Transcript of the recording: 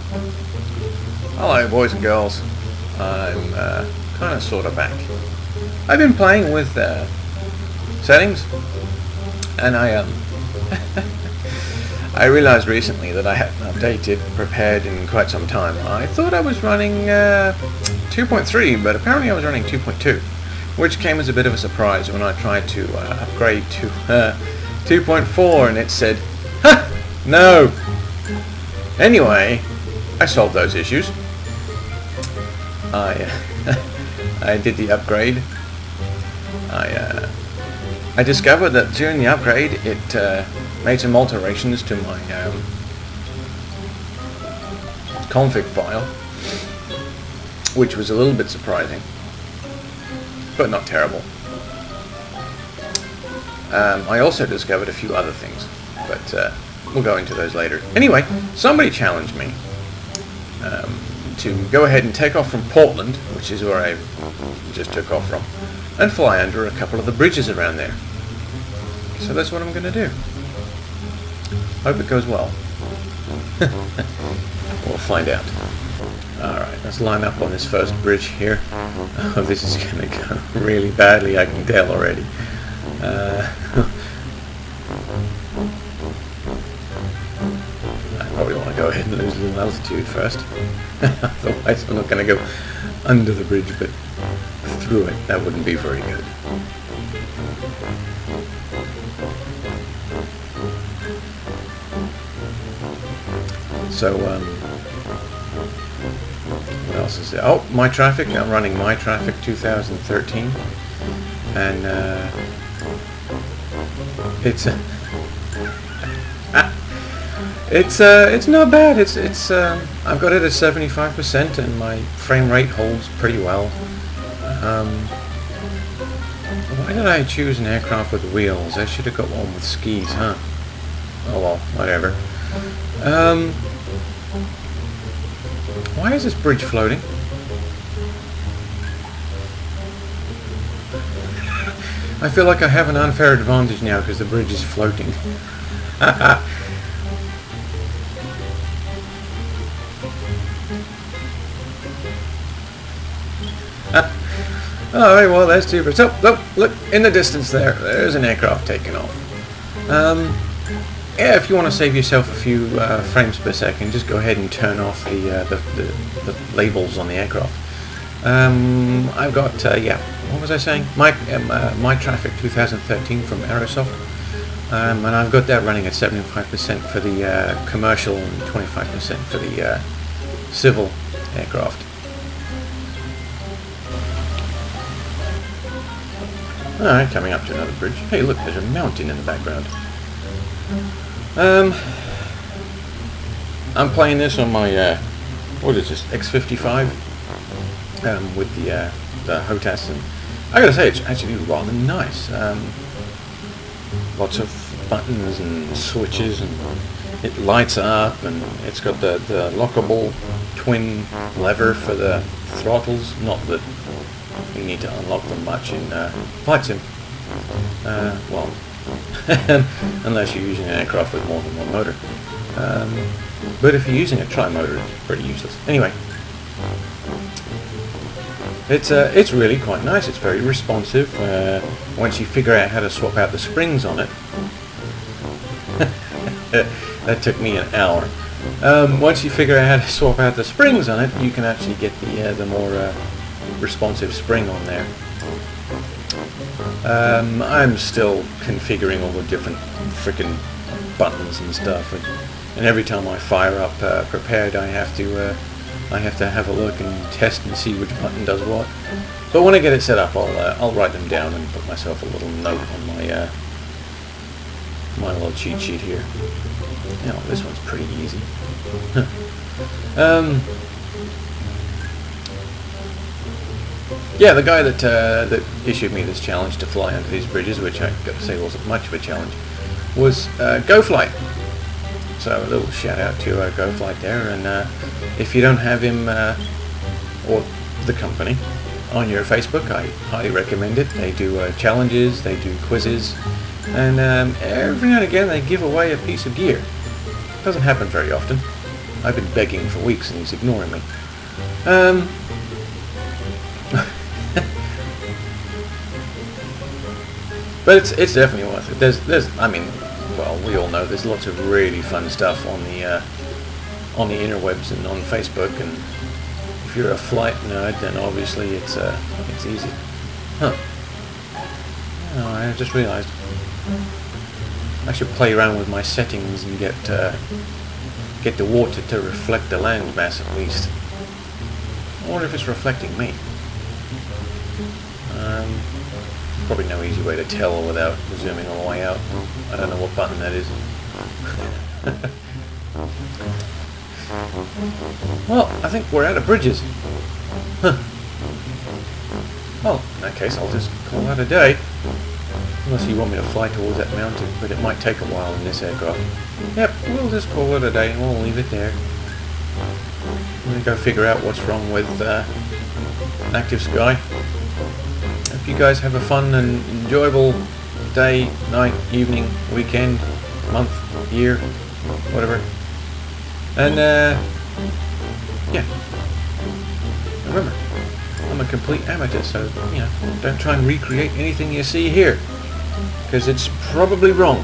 Hello, boys and girls. I'm kind of sort of back. I've been playing with settings, and I realized recently that I hadn't updated, prepared in quite some time. I thought I was running 2.3, but apparently I was running 2.2, which came as a bit of a surprise when I tried to upgrade to 2.4, and it said, "Ha, no." Anyway, I solved those issues. I I did the upgrade. I discovered that during the upgrade it made some alterations to my config file, which was a little bit surprising, but not terrible. I also discovered a few other things, but we'll go into those later. Anyway, somebody challenged me to go ahead and take off from Portland, which is where I just took off from, and fly under a couple of the bridges around there. So that's what I'm going to do. Hope it goes well. We'll find out. Alright, let's line up on this first bridge here. Oh, this is going to go really badly, I can tell already. I probably want to go ahead and lose a little altitude first. Otherwise I'm not going to go under the bridge, but through it. That wouldn't be very good. So, what else is there? Oh, My Traffic. I'm running My Traffic 2013, and it's not bad. It's I've got it at 75%, and my frame rate holds pretty well. Why did I choose an aircraft with wheels? I should have got one with skis, huh? Oh well, whatever. Why is this bridge floating? I feel like I have an unfair advantage now because the bridge is floating. Alright, well, there's two bridges. Oh, look, in the distance there's an aircraft taking off. Yeah, if you want to save yourself a few frames per second, just go ahead and turn off the labels on the aircraft. I've got, yeah, what was I saying? My Traffic 2013 from Aerosoft. And I've got that running at 75% for the commercial and 25% for the civil aircraft. Alright, coming up to another bridge. Hey, look, there's a mountain in the background. I'm playing this on my, what is this, X55, with the HOTAS, and I gotta say, it's actually rather nice. Lots of buttons and switches, and it lights up, and it's got the lockable twin lever for the throttles, not that you need to unlock them much in Flight Sim. Well, unless you're using an aircraft with more than one motor. But if you're using a tri-motor, it's pretty useless. Anyway, it's really quite nice. It's very responsive. Once you figure out how to swap out the springs on it, that took me an hour. Once you figure out how to swap out the springs on it, you can actually get the more responsive spring on there. I'm still configuring all the different frickin' buttons and stuff, and every time I fire up prepared, I have to have a look and test and see which button does what. But when I get it set up, I'll write them down and put myself a little note on my little cheat sheet here. You know, this one's pretty easy. Yeah, the guy that issued me this challenge to fly under these bridges, which I got to say wasn't much of a challenge, was GoFlight. So a little shout out to GoFlight there, and if you don't have him or the company on your Facebook, I highly recommend it. They do challenges, they do quizzes, and every now and again they give away a piece of gear. Doesn't happen very often. I've been begging for weeks and he's ignoring me. But it's definitely worth it. There's I mean, well, we all know there's lots of really fun stuff on the interwebs and on Facebook, and if you're a flight nerd, then obviously it's easy. Huh. Oh, I just realised I should play around with my settings and get the water to reflect the land mass at least. I wonder if it's reflecting me. Probably no easy way to tell without zooming all the way out. I don't know what button that is. Well, I think we're out of bridges. Huh. Well, in that case, I'll just call that a day. Unless you want me to fly towards that mountain, but it might take a while in this aircraft. Yep, we'll just call it a day and we'll leave it there. I'm going to go figure out what's wrong with an active sky. Hope you guys have a fun and enjoyable day, night, evening, weekend, month, year, whatever. And yeah, remember, I'm a complete amateur, so don't try and recreate anything you see here, because it's probably wrong.